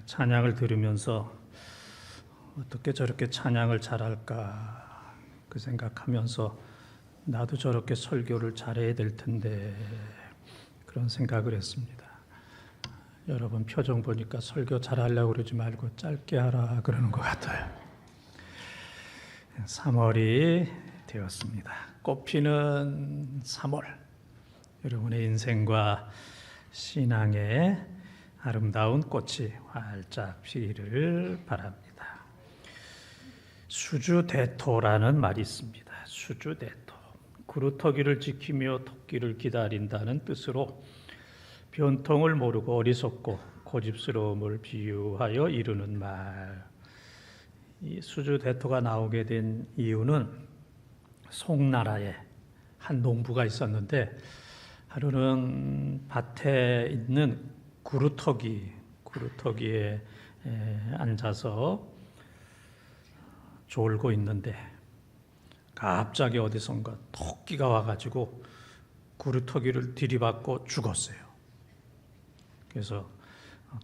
찬양을 들으면서 어떻게 저렇게 찬양을 잘할까 그 생각하면서 나도 저렇게 설교를 잘해야 될 텐데 그런 생각을 했습니다. 여러분 표정 보니까 설교 잘하려고 그러지 말고 짧게 하라 그러는 것 같아요. 3월이 되었습니다. 꽃피는 3월, 여러분의 인생과 신앙의 아름다운 꽃이 활짝 피기를 바랍니다. 수주대토라는 말이 있습니다. 수주대토, 구루터기를 지키며 토끼를 기다린다는 뜻으로 변통을 모르고 어리석고 고집스러움을 비유하여 이루는 말. 이 수주대토가 나오게 된 이유는 송나라에 한 농부가 있었는데 하루는 밭에 있는 구루터기에 앉아서 졸고 있는데 갑자기 어디선가 토끼가 와가지고 구루터기를 들이받고 죽었어요. 그래서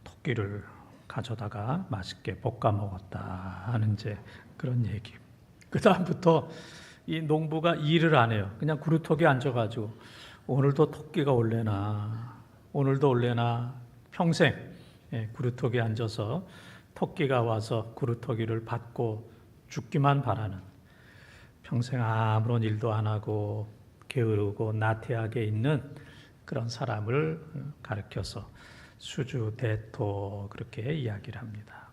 토끼를 가져다가 맛있게 볶아 먹었다 하는 이제 그런 얘기. 그 다음부터 이 농부가 일을 안 해요. 그냥 구루터기에 앉아가지고 오늘도 토끼가 올래나 평생 구루터기에 앉아서 토끼가 와서 구루터기를 받고 죽기만 바라는, 평생 아무런 일도 안 하고 게으르고 나태하게 있는 그런 사람을 가르쳐서 수주대토 그렇게 이야기를 합니다.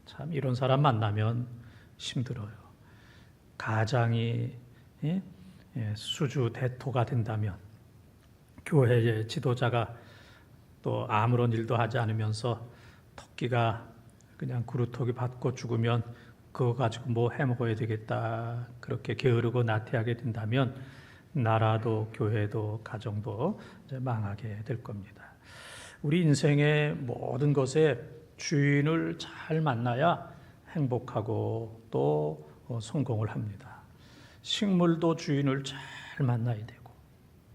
참 이런 사람 만나면 힘들어요. 가장이 수주대토가 된다면, 교회의 지도자가 또 아무런 일도 하지 않으면서 토끼가 그냥 구루터기 받고 죽으면 그거 가지고 뭐 해먹어야 되겠다, 그렇게 게으르고 나태하게 된다면 나라도 교회도 가정도 이제 망하게 될 겁니다. 우리 인생의 모든 것에 주인을 잘 만나야 행복하고 또 성공을 합니다. 식물도 주인을 잘 만나야 되고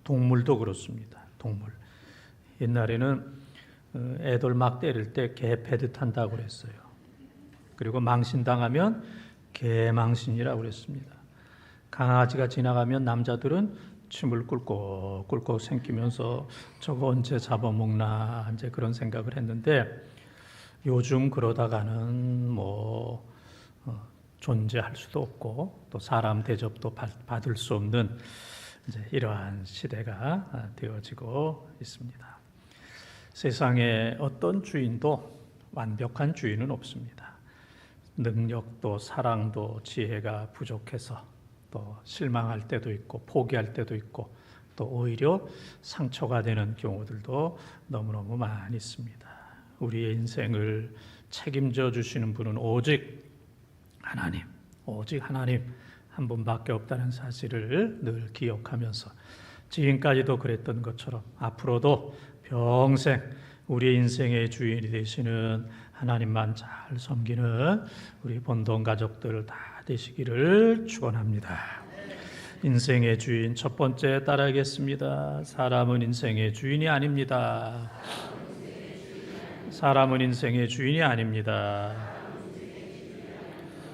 동물도 그렇습니다. 동물. 옛날에는 애들 막 때릴 때 개 패듯 한다고 그랬어요. 그리고 망신당하면 개망신이라고 그랬습니다. 강아지가 지나가면 남자들은 침을 꿀꺽꿀꺽 삼키면서 저거 언제 잡아먹나 이제 그런 생각을 했는데, 요즘 그러다가는 존재할 수도 없고 또 사람 대접도 받을 수 없는 이제 이러한 시대가 되어지고 있습니다. 세상에 어떤 주인도 완벽한 주인은 없습니다. 능력도 사랑도 지혜가 부족해서 또 실망할 때도 있고 포기할 때도 있고 또 오히려 상처가 되는 경우들도 너무너무 많이 있습니다. 우리의 인생을 책임져 주시는 분은 오직 하나님 한 분밖에 없다는 사실을 늘 기억하면서 지금까지도 그랬던 것처럼 앞으로도 평생 우리 인생의 주인이 되시는 하나님만 잘 섬기는 우리 본동 가족들 다 되시기를 축원합니다. 인생의 주인 첫 번째 따라하겠습니다. 사람은 인생의 주인이 아닙니다. 사람은 인생의 주인이 아닙니다.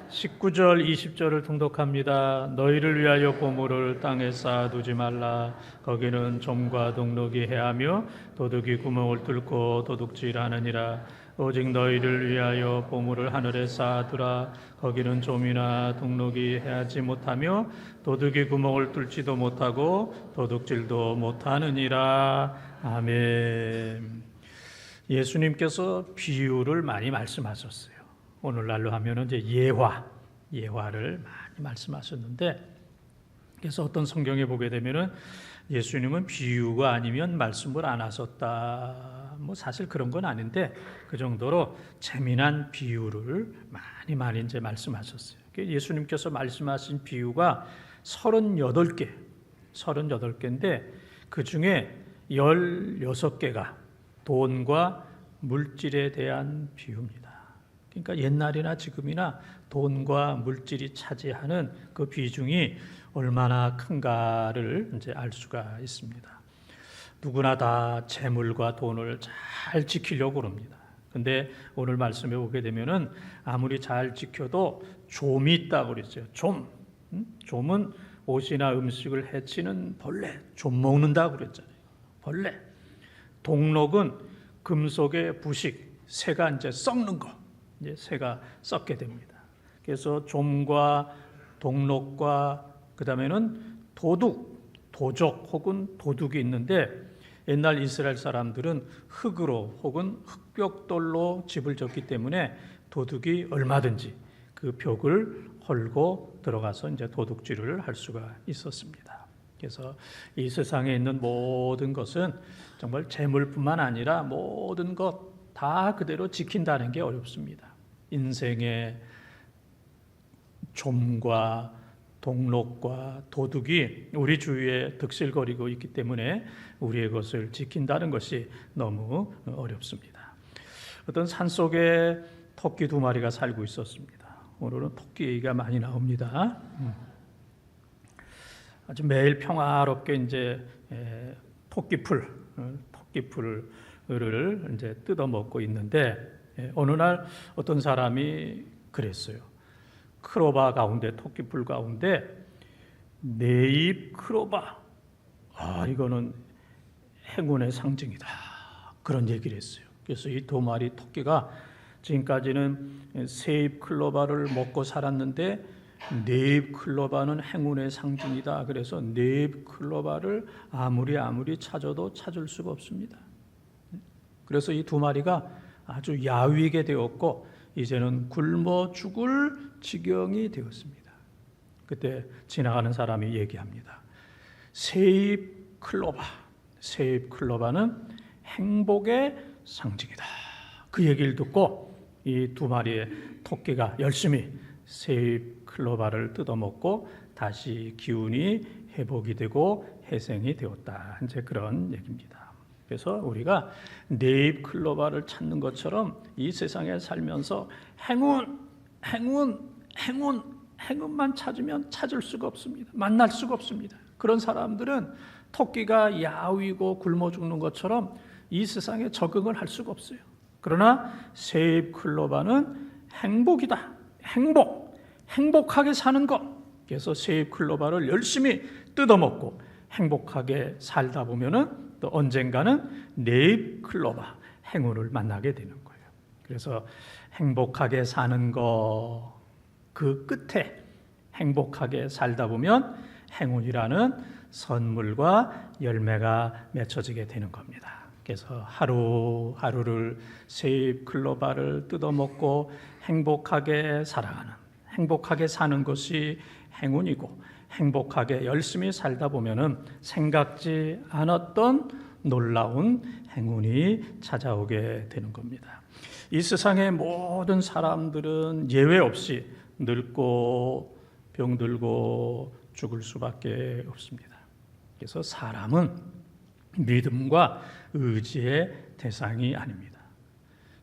19절 20절을 통독합니다. 너희를 위하여 보물을 땅에 쌓아두지 말라. 거기는 좀과 동록이 해하며 도둑이 구멍을 뚫고 도둑질하느니라. 오직 너희를 위하여 보물을 하늘에 쌓아두라. 거기는 좀이나 동록이 해하지 못하며 도둑이 구멍을 뚫지도 못하고 도둑질도 못하느니라. 아멘. 예수님께서 비유를 많이 말씀하셨어요. 오늘날로 하면은 이제 예화를 많이 말씀하셨는데, 그래서 어떤 성경에 보게 되면은 예수님은 비유가 아니면 말씀을 안 하셨다. 사실 그런 건 아닌데 그 정도로 재미난 비유를 많이 이제 말씀하셨어요. 예수님께서 말씀하신 비유가 38개인데 그 중에 16개가 돈과 물질에 대한 비유입니다. 그러니까 옛날이나 지금이나 돈과 물질이 차지하는 그 비중이 얼마나 큰가를 이제 알 수가 있습니다. 누구나 다 재물과 돈을 잘 지키려고 합니다. 근데 오늘 말씀에 보게 되면은 아무리 잘 지켜도 좀이 있다고 그랬어요. 좀. 좀은 옷이나 음식을 해치는 벌레, 좀 먹는다고 그랬잖아요. 벌레. 동록은 금속의 부식, 새가 이제 썩는 거. 이제 새가 썩게 됩니다. 그래서 좀과 동록과 그다음에는 도둑, 도적 혹은 도둑이 있는데 옛날 이스라엘 사람들은 흙으로 혹은 흙벽돌로 집을 졌기 때문에 도둑이 얼마든지 그 벽을 헐고 들어가서 이제 도둑질을 할 수가 있었습니다. 그래서 이 세상에 있는 모든 것은 정말 재물뿐만 아니라 모든 것 다 그대로 지킨다는 게 어렵습니다. 인생의 좀과 동록과 도둑이 우리 주위에 득실거리고 있기 때문에 우리의 것을 지킨다는 것이 너무 어렵습니다. 어떤 산속에 토끼 2마리가 살고 있었습니다. 오늘은 토끼 얘기가 많이 나옵니다. 아주 매일 평화롭게 이제 토끼풀을 이제 뜯어 먹고 있는데 어느 날 어떤 사람이 그랬어요. 크로바 가운데, 토끼풀 가운데 네잎 크로바, 이거는 행운의 상징이다, 그런 얘기를 했어요. 그래서 이 2마리 토끼가 지금까지는 세잎 클로바를 먹고 살았는데 네잎 클로바는 행운의 상징이다. 그래서 네잎 클로바를 아무리 찾아도 찾을 수가 없습니다. 그래서 이 2마리가 아주 야위게 되었고 이제는 굶어 죽을 지경이 되었습니다. 그때 지나가는 사람이 얘기합니다. 세잎 클로바는 행복의 상징이다. 그 얘기를 듣고 이 2마리의 토끼가 열심히 세잎 클로바를 뜯어먹고 다시 기운이 회복이 되고 회생이 되었다. 이제 그런 얘기입니다. 그래서 우리가 네잎 클로바를 찾는 것처럼 이 세상에 살면서 행운만 찾으면 찾을 수가 없습니다. 만날 수가 없습니다. 그런 사람들은 토끼가 야위고 굶어 죽는 것처럼 이 세상에 적응을 할 수가 없어요. 그러나 세잎 클로바는 행복이다. 행복하게 사는 것. 그래서 세잎 클로바를 열심히 뜯어먹고 행복하게 살다 보면은 또 언젠가는 네잎 클로바, 행운을 만나게 되는 거예요. 그래서 행복하게 사는 거, 그 끝에 행복하게 살다 보면 행운이라는 선물과 열매가 맺혀지게 되는 겁니다. 그래서 하루하루를 세잎 클로바를 뜯어먹고 행복하게 살아가는, 행복하게 사는 것이 행운이고 행복하게 열심히 살다 보면은 생각지 않았던 놀라운 행운이 찾아오게 되는 겁니다. 이 세상의 모든 사람들은 예외 없이 늙고 병들고 죽을 수밖에 없습니다. 그래서 사람은 믿음과 의지의 대상이 아닙니다.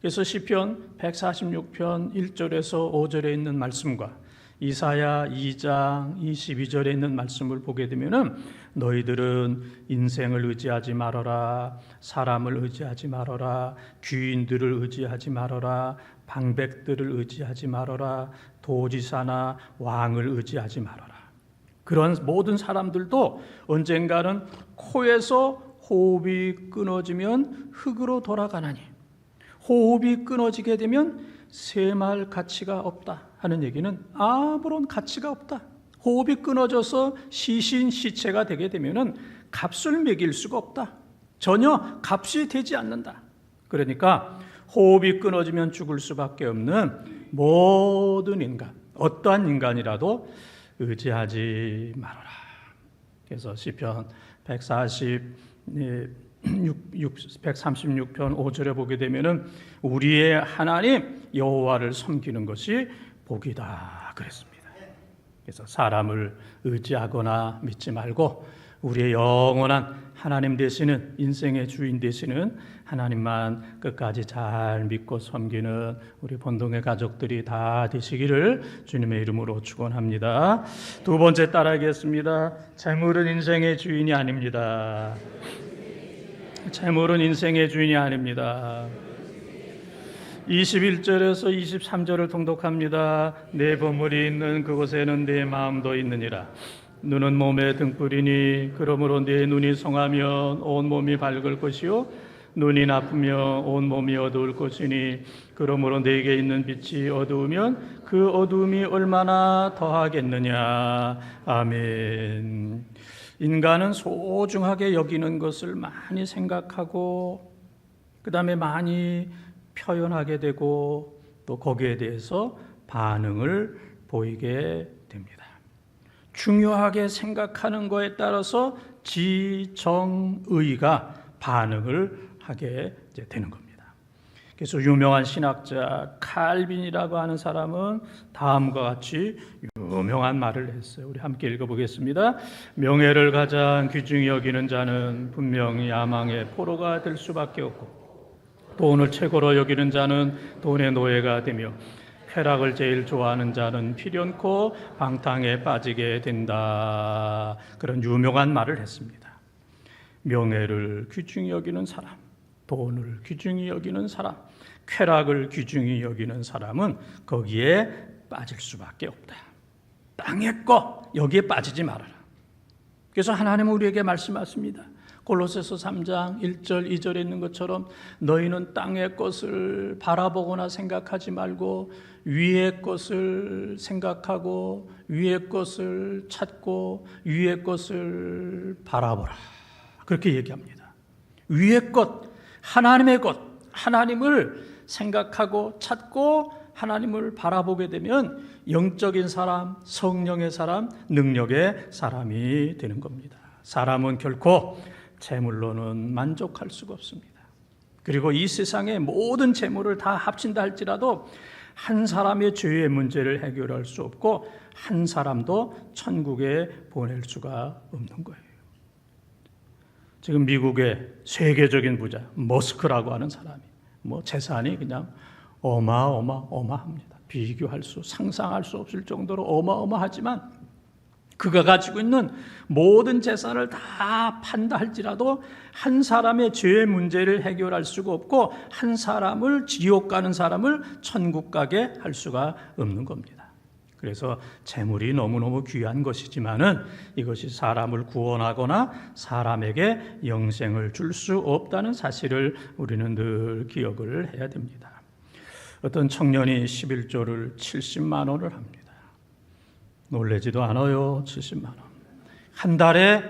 그래서 시편 146편 1절에서 5절에 있는 말씀과 이사야 2장 22절에 있는 말씀을 보게 되면은 너희들은 인생을 의지하지 말아라, 사람을 의지하지 말아라, 귀인들을 의지하지 말아라, 방백들을 의지하지 말아라, 도지사나 왕을 의지하지 말아라. 그런 모든 사람들도 언젠가는 코에서 호흡이 끊어지면 흙으로 돌아가나니 호흡이 끊어지게 되면 셈할 가치가 없다 하는 얘기는 아무런 가치가 없다. 호흡이 끊어져서 시체가 되게 되면은 값을 매길 수가 없다. 전혀 값이 되지 않는다. 그러니까 호흡이 끊어지면 죽을 수밖에 없는 모든 인간, 어떠한 인간이라도 의지하지 말아라. 그래서 시편 136편 5절에 보게 되면은 우리의 하나님 여호와를 섬기는 것이 복이다 그랬습니다. 그래서 사람을 의지하거나 믿지 말고 우리의 영원한 하나님 되시는, 인생의 주인 되시는 하나님만 끝까지 잘 믿고 섬기는 우리 본동의 가족들이 다 되시기를 주님의 이름으로 축원합니다. 2번째 따라하겠습니다. 재물은 인생의 주인이 아닙니다. 재물은 인생의 주인이 아닙니다. 21절에서 23절을 통독합니다. 내 보물이 있는 그곳에는 내 마음도 있느니라. 눈은 몸의 등불이니 그러므로 내 눈이 성하면 온 몸이 밝을 것이요 눈이 나쁘며 온 몸이 어두울 것이니 그러므로 내게 있는 빛이 어두우면 그 어두움이 얼마나 더하겠느냐. 아멘. 인간은 소중하게 여기는 것을 많이 생각하고 그 다음에 많이 표현하게 되고 또 거기에 대해서 반응을 보이게 됩니다. 중요하게 생각하는 것에 따라서 지정의가 반응을 하게 되는 겁니다. 그래서 유명한 신학자 칼빈이라고 하는 사람은 다음과 같이 유명한 말을 했어요. 우리 함께 읽어보겠습니다. 명예를 가장 귀중히 여기는 자는 분명히 야망의 포로가 될 수밖에 없고 돈을 최고로 여기는 자는 돈의 노예가 되며 쾌락을 제일 좋아하는 자는 필연코 방탕에 빠지게 된다. 그런 유명한 말을 했습니다. 명예를 귀중히 여기는 사람, 돈을 귀중히 여기는 사람, 쾌락을 귀중히 여기는 사람은 거기에 빠질 수밖에 없다. 땅의 것 여기에 빠지지 말아라. 그래서 하나님은 우리에게 말씀하십니다. 골로새서 3장 1절 2절에 있는 것처럼 너희는 땅의 것을 바라보거나 생각하지 말고 위의 것을 생각하고 위의 것을 찾고 위의 것을 바라보라. 그렇게 얘기합니다. 위의 것, 하나님의 것, 하나님을 생각하고 찾고 하나님을 바라보게 되면 영적인 사람, 성령의 사람, 능력의 사람이 되는 겁니다. 사람은 결코 재물로는 만족할 수가 없습니다. 그리고 이 세상의 모든 재물을 다 합친다 할지라도 한 사람의 죄의 문제를 해결할 수 없고 한 사람도 천국에 보낼 수가 없는 거예요. 지금 미국의 세계적인 부자 머스크라고 하는 사람이 재산이 그냥 어마어마합니다. 비교할 수, 상상할 수 없을 정도로 어마어마하지만 그가 가지고 있는 모든 재산을 다 판다 할지라도 한 사람의 죄의 문제를 해결할 수가 없고 한 사람을 지옥 가는 사람을 천국 가게 할 수가 없는 겁니다. 그래서 재물이 너무너무 귀한 것이지만은 이것이 사람을 구원하거나 사람에게 영생을 줄 수 없다는 사실을 우리는 늘 기억을 해야 됩니다. 어떤 청년이 11조를 70만 원을 합니다. 놀라지도 않아요. 70만 원. 한 달에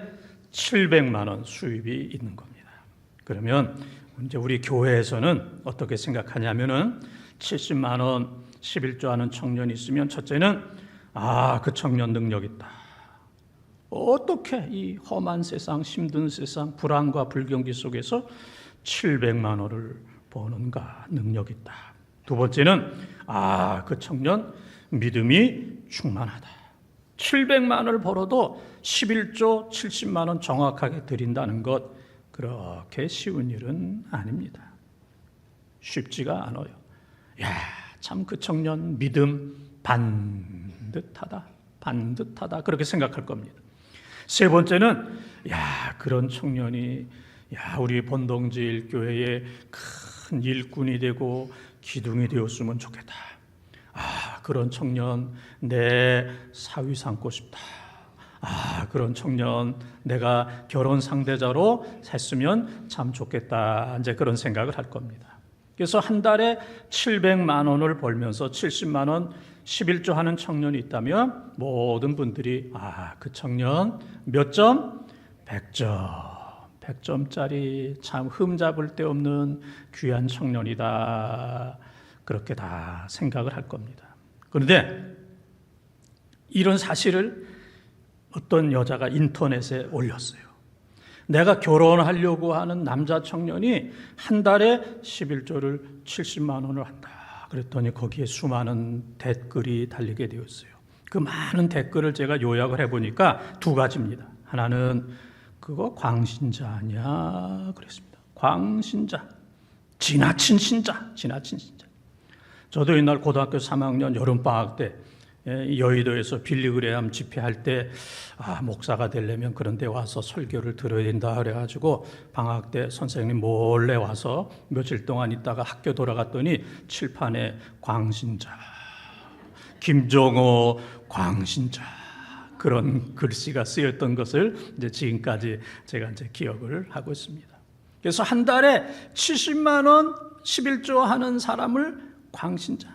700만 원 수입이 있는 겁니다. 그러면 이제 우리 교회에서는 어떻게 생각하냐면은 70만 원 11조 하는 청년이 있으면 첫째는 그 청년 능력 있다. 어떻게 이 험한 세상, 힘든 세상, 불안과 불경기 속에서 700만 원을 버는가, 능력 있다. 두 번째는 그 청년 믿음이 충만하다. 700만 원을 벌어도 11조 70만 원 정확하게 드린다는 것 그렇게 쉬운 일은 아닙니다. 쉽지가 않아요. 참 그 청년 믿음 반듯하다 그렇게 생각할 겁니다. 세 번째는 그런 청년이 우리 본동질 교회의 큰 일꾼이 되고 기둥이 되었으면 좋겠다. 그런 청년 내 사위 삼고 싶다. 그런 청년 내가 결혼 상대자로 했으면 참 좋겠다. 이제 그런 생각을 할 겁니다. 그래서 한 달에 700만 원을 벌면서 70만 원 11조 하는 청년이 있다면 모든 분들이 그 청년 몇 점? 100점. 100점짜리 참 흠잡을 데 없는 귀한 청년이다. 그렇게 다 생각을 할 겁니다. 그런데 이런 사실을 어떤 여자가 인터넷에 올렸어요. 내가 결혼하려고 하는 남자 청년이 한 달에 11조를 70만 원을 한다. 그랬더니 거기에 수많은 댓글이 달리게 되었어요. 그 많은 댓글을 제가 요약을 해보니까 두 가지입니다. 하나는 그거 광신자 아니야 그랬습니다. 광신자, 지나친 신자. 저도 옛날 고등학교 3학년 여름방학 때 여의도에서 빌리그레암 집회할 때 목사가 되려면 그런 데 와서 설교를 들어야 된다 그래가지고 방학 때 선생님 몰래 와서 며칠 동안 있다가 학교 돌아갔더니 칠판에 광신자, 김정호 광신자 그런 글씨가 쓰였던 것을 이제 지금까지 제가 이제 기억을 하고 있습니다. 그래서 한 달에 70만 원 11조 하는 사람을 광신자.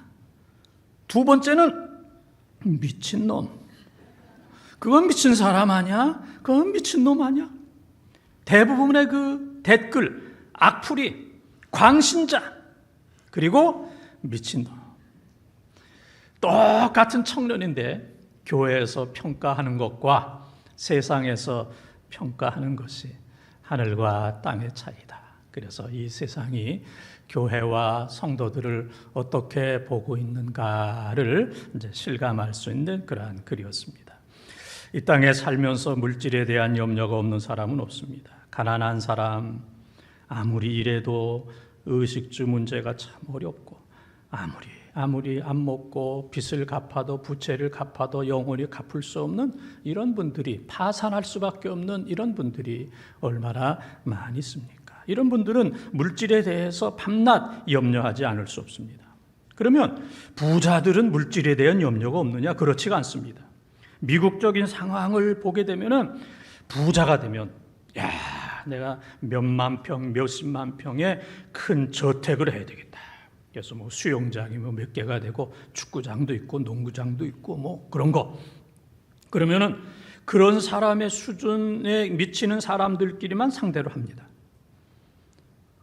두 번째는 미친놈. 그건 미친 사람 아니야? 그건 미친놈 아니야? 대부분의 그 댓글, 악플이 광신자, 그리고 미친놈. 똑같은 청년인데 교회에서 평가하는 것과 세상에서 평가하는 것이 하늘과 땅의 차이다. 그래서 이 세상이 교회와 성도들을 어떻게 보고 있는가를 이제 실감할 수 있는 그러한 글이었습니다. 이 땅에 살면서 물질에 대한 염려가 없는 사람은 없습니다. 가난한 사람 아무리 일해도 의식주 문제가 참 어렵고 아무리 안 먹고 빚을 갚아도 부채를 갚아도 영원히 갚을 수 없는 이런 분들이 파산할 수밖에 없는 이런 분들이 얼마나 많이 있습니까? 이런 분들은 물질에 대해서 밤낮 염려하지 않을 수 없습니다. 그러면 부자들은 물질에 대한 염려가 없느냐? 그렇지가 않습니다. 미국적인 상황을 보게 되면은 부자가 되면 내가 몇만 평, 몇십만 평의 큰 저택을 해야 되겠다. 그래서 뭐 수영장이 뭐 몇 개가 되고 축구장도 있고 농구장도 있고 뭐 그런 거. 그러면은 그런 사람의 수준에 미치는 사람들끼리만 상대로 합니다.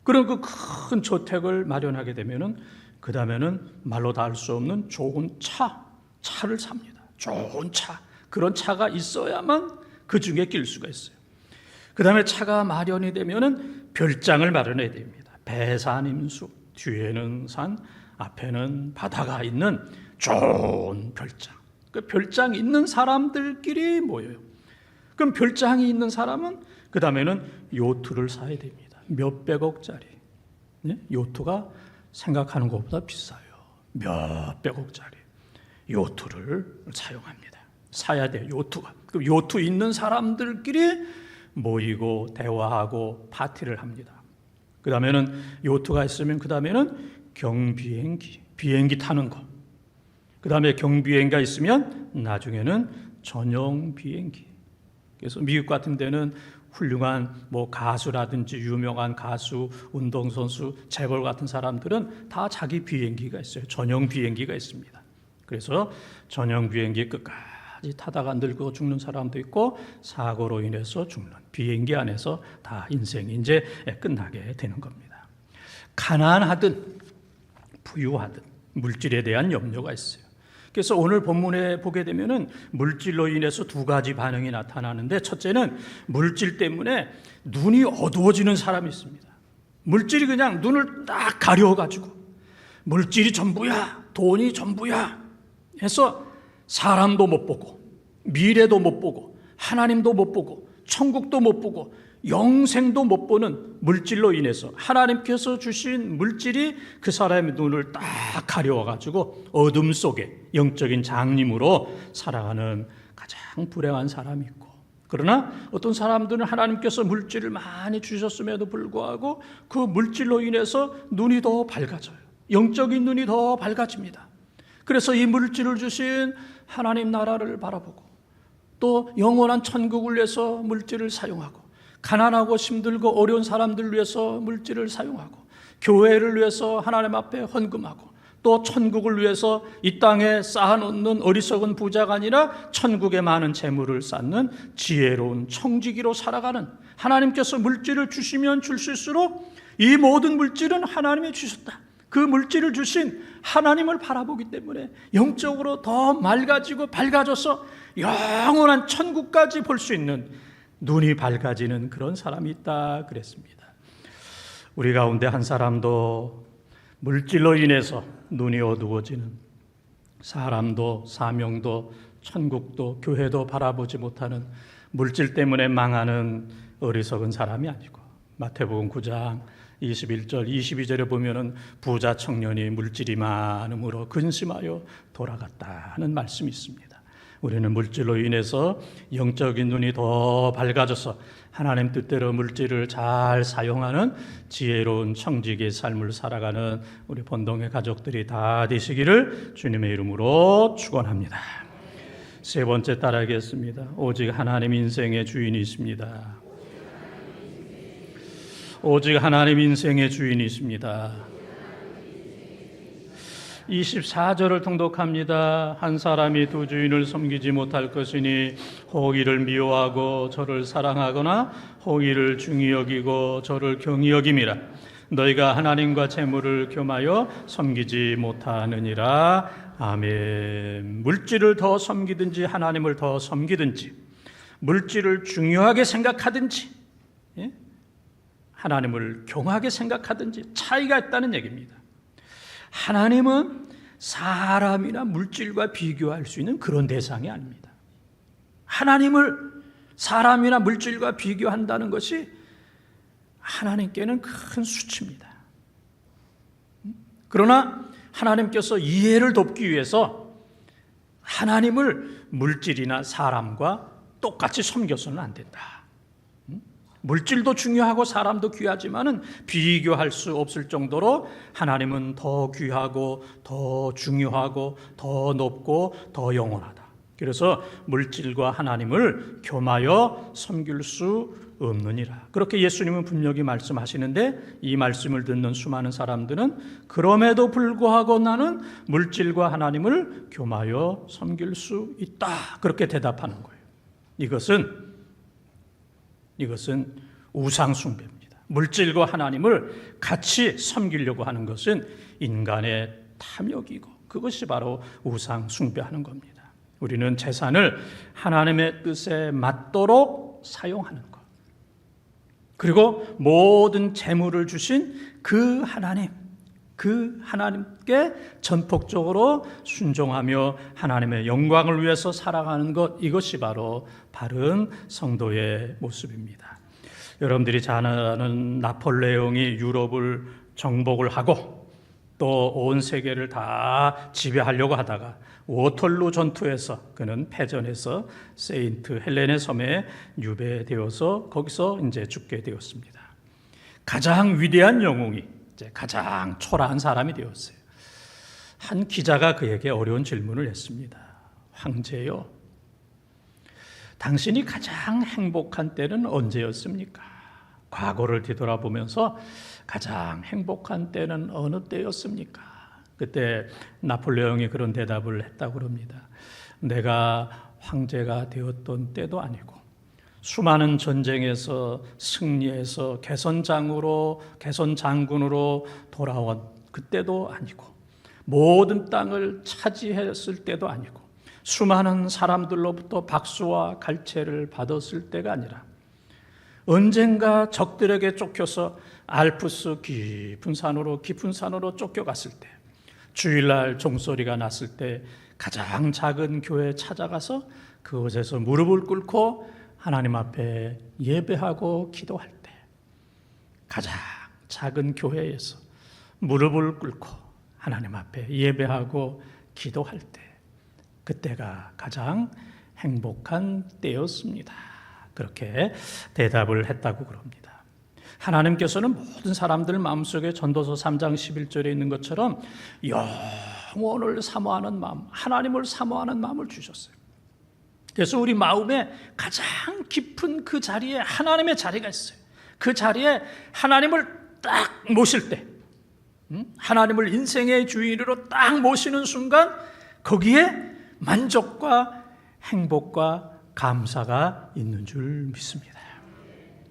그런 그 큰 저택을 마련하게 되면은 그 다음에는 말로 다 할 수 없는 좋은 차를 삽니다. 좋은 차. 그런 차가 있어야만 그 중에 낄 수가 있어요. 그 다음에 차가 마련이 되면은 별장을 마련해야 됩니다. 배산임수. 뒤에는 산, 앞에는 바다가 있는 좋은 별장. 그 별장 있는 사람들끼리 모여요. 그럼 별장이 있는 사람은 그 다음에는 요트를 사야 됩니다. 몇백억짜리. 요트가 생각하는 것보다 비싸요. 몇백억짜리 요트를 사용합니다. 사야 돼요. 요트가. 그럼 요트 있는 사람들끼리 모이고 대화하고 파티를 합니다. 그 다음에는 요트가 있으면 그 다음에는 비행기 타는 거. 그 다음에 경비행기가 있으면 나중에는 전용 비행기. 그래서 미국 같은 데는 훌륭한 뭐 가수라든지 유명한 가수, 운동선수, 재벌 같은 사람들은 다 자기 비행기가 있어요. 전용 비행기가 있습니다. 그래서 전용 비행기 끝까지 타다가 늙어 죽는 사람도 있고 사고로 인해서 죽는 비행기 안에서 다 인생이 이제 끝나게 되는 겁니다. 가난하든 부유하든 물질에 대한 염려가 있어요. 그래서 오늘 본문에 보게 되면은 물질로 인해서 두 가지 반응이 나타나는데 첫째는 물질 때문에 눈이 어두워지는 사람이 있습니다. 물질이 그냥 눈을 딱 가려가지고 물질이 전부야, 돈이 전부야 해서 사람도 못 보고 미래도 못 보고 하나님도 못 보고 천국도 못 보고 영생도 못 보는 물질로 인해서 하나님께서 주신 물질이 그 사람의 눈을 딱 가려워가지고 어둠 속에 영적인 장님으로 살아가는 가장 불행한 사람이 있고, 그러나 어떤 사람들은 하나님께서 물질을 많이 주셨음에도 불구하고 그 물질로 인해서 눈이 더 밝아져요. 영적인 눈이 더 밝아집니다. 그래서 이 물질을 주신 하나님 나라를 바라보고 또 영원한 천국을 위해서 물질을 사용하고 가난하고 힘들고 어려운 사람들을 위해서 물질을 사용하고 교회를 위해서 하나님 앞에 헌금하고 또 천국을 위해서 이 땅에 쌓아놓는 어리석은 부자가 아니라 천국에 많은 재물을 쌓는 지혜로운 청지기로 살아가는, 하나님께서 물질을 주시면 주실수록 이 모든 물질은 하나님이 주셨다. 그 물질을 주신 하나님을 바라보기 때문에 영적으로 더 맑아지고 밝아져서 영원한 천국까지 볼 수 있는 눈이 밝아지는 그런 사람이 있다 그랬습니다. 우리 가운데 한 사람도 물질로 인해서 눈이 어두워지는, 사람도 사명도 천국도 교회도 바라보지 못하는, 물질 때문에 망하는 어리석은 사람이 아니고 마태복음 9장 21절, 22절에 보면은 부자 청년이 물질이 많음으로 근심하여 돌아갔다는 말씀이 있습니다. 우리는 물질로 인해서 영적인 눈이 더 밝아져서 하나님 뜻대로 물질을 잘 사용하는 지혜로운 청지기의 삶을 살아가는 우리 본동의 가족들이 다 되시기를 주님의 이름으로 축원합니다. 세 번째 따라하겠습니다. 오직 하나님 인생의 주인이십니다. 오직 하나님 인생의 주인이십니다. 24절을 통독합니다. 한 사람이 두 주인을 섬기지 못할 것이니 호의를 미워하고 저를 사랑하거나 호의를 중히 여기고 저를 경히 여김이라. 너희가 하나님과 재물을 겸하여 섬기지 못하느니라. 아멘. 물질을 더 섬기든지 하나님을 더 섬기든지, 물질을 중요하게 생각하든지 하나님을 경하게 생각하든지 차이가 있다는 얘기입니다. 하나님은 사람이나 물질과 비교할 수 있는 그런 대상이 아닙니다. 하나님을 사람이나 물질과 비교한다는 것이 하나님께는 큰 수치입니다. 그러나 하나님께서 이해를 돕기 위해서 하나님을 물질이나 사람과 똑같이 섬겨서는 안 된다. 물질도 중요하고 사람도 귀하지만은 비교할 수 없을 정도로 하나님은 더 귀하고 더 중요하고 더 높고 더 영원하다. 그래서 물질과 하나님을 겸하여 섬길 수 없느니라. 그렇게 예수님은 분명히 말씀하시는데, 이 말씀을 듣는 수많은 사람들은 그럼에도 불구하고 나는 물질과 하나님을 겸하여 섬길 수 있다, 그렇게 대답하는 거예요. 이것은 우상 숭배입니다. 물질과 하나님을 같이 섬기려고 하는 것은 인간의 탐욕이고, 그것이 바로 우상 숭배하는 겁니다. 우리는 재산을 하나님의 뜻에 맞도록 사용하는 것, 그리고 모든 재물을 주신 그 하나님께 전폭적으로 순종하며 하나님의 영광을 위해서 살아가는 것, 이것이 바로 바른 성도의 모습입니다. 여러분들이 잘 아는 나폴레옹이 유럽을 정복을 하고 또 온 세계를 다 지배하려고 하다가 워털루 전투에서 그는 패전해서 세인트 헬렌의 섬에 유배되어서 거기서 이제 죽게 되었습니다. 가장 위대한 영웅이 이제 가장 초라한 사람이 되었어요. 한 기자가 그에게 어려운 질문을 했습니다. 황제요, 당신이 가장 행복한 때는 언제였습니까? 과거를 뒤돌아보면서 가장 행복한 때는 어느 때였습니까? 그때 나폴레옹이 그런 대답을 했다고 합니다. 내가 황제가 되었던 때도 아니고, 수많은 전쟁에서 승리해서 개선장군으로 돌아온 그때도 아니고, 모든 땅을 차지했을 때도 아니고, 수많은 사람들로부터 박수와 갈채를 받았을 때가 아니라, 언젠가 적들에게 쫓겨서 알프스 깊은 산으로 쫓겨갔을 때, 주일날 종소리가 났을 때 가장 작은 교회에 찾아가서 그곳에서 무릎을 꿇고 하나님 앞에 예배하고 기도할 때, 가장 작은 교회에서 무릎을 꿇고 하나님 앞에 예배하고 기도할 때, 그때가 가장 행복한 때였습니다. 그렇게 대답을 했다고 그럽니다. 하나님께서는 모든 사람들 마음속에 전도서 3장 11절에 있는 것처럼 영원을 사모하는 마음, 하나님을 사모하는 마음을 주셨어요. 그래서 우리 마음에 가장 깊은 그 자리에 하나님의 자리가 있어요. 그 자리에 하나님을 딱 모실 때, 하나님을 인생의 주인으로 딱 모시는 순간, 거기에 만족과 행복과 감사가 있는 줄 믿습니다.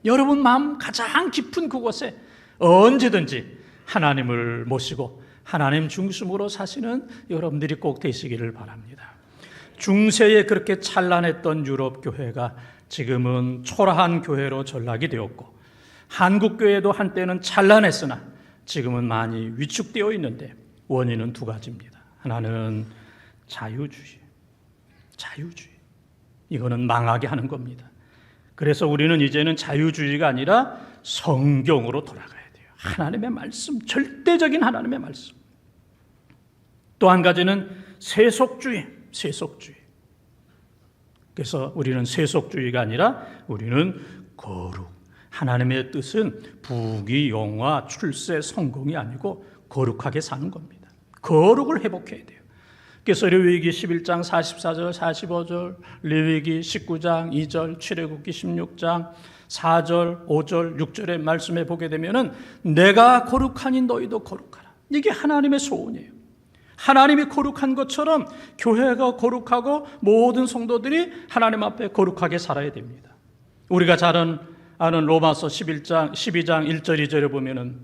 여러분 마음 가장 깊은 그곳에 언제든지 하나님을 모시고 하나님 중심으로 사시는 여러분들이 꼭 되시기를 바랍니다. 중세에 그렇게 찬란했던 유럽 교회가 지금은 초라한 교회로 전락이 되었고, 한국 교회도 한때는 찬란했으나 지금은 많이 위축되어 있는데, 원인은 두 가지입니다. 하나는 자유주의. 이거는 망하게 하는 겁니다. 그래서 우리는 이제는 자유주의가 아니라 성경으로 돌아가야 돼요. 하나님의 말씀, 절대적인 하나님의 말씀. 또 한 가지는 세속주의. 그래서 우리는 세속주의가 아니라 우리는 거룩. 하나님의 뜻은 부귀영화, 출세, 성공이 아니고 거룩하게 사는 겁니다. 거룩을 회복해야 돼요. 그래서 레위기 11장 44절, 45절, 레위기 19장 2절, 출애굽기 16장 4절, 5절, 6절의 말씀에 보게 되면은 내가 거룩하니 너희도 거룩하라. 이게 하나님의 소원이에요. 하나님이 거룩한 것처럼 교회가 거룩하고 모든 성도들이 하나님 앞에 거룩하게 살아야 됩니다. 우리가 잘 아는 로마서 12장 1절 2절에 보면은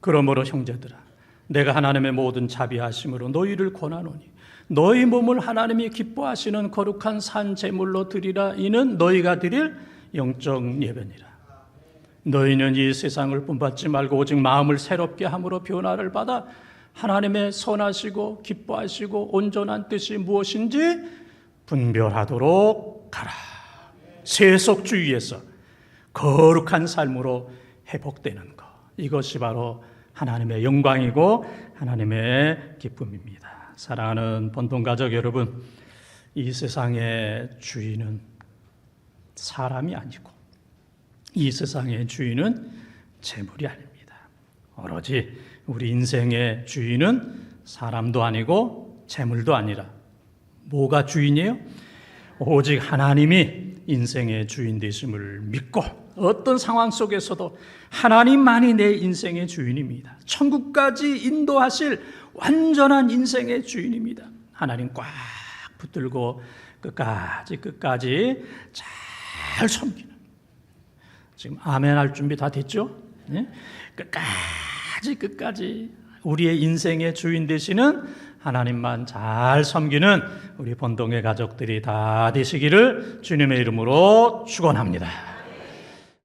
그러므로 형제들아 내가 하나님의 모든 자비하심으로 너희를 권하노니 너희 몸을 하나님이 기뻐하시는 거룩한 산 제물로 드리라. 이는 너희가 드릴 영적 예배니라. 너희는 이 세상을 본받지 말고 오직 마음을 새롭게 함으로 변화를 받아 하나님의 선하시고 기뻐하시고 온전한 뜻이 무엇인지 분별하도록 가라. 세속주의에서 거룩한 삶으로 회복되는 것, 이것이 바로 하나님의 영광이고 하나님의 기쁨입니다. 사랑하는 본동가족 여러분, 이 세상의 주인은 사람이 아니고 이 세상의 주인은 재물이 아닙니다. 오로지 우리 인생의 주인은 사람도 아니고 재물도 아니라 뭐가 주인이에요? 오직 하나님이 인생의 주인 되심을 믿고 어떤 상황 속에서도 하나님만이 내 인생의 주인입니다. 천국까지 인도하실 완전한 인생의 주인입니다. 하나님 꽉 붙들고 끝까지 잘 섬기는, 지금 아멘 할 준비 다 됐죠? 네? 끝까지 우리의 인생의 주인 되시는 하나님만 잘 섬기는 우리 본동의 가족들이 다 되시기를 주님의 이름으로 축원합니다.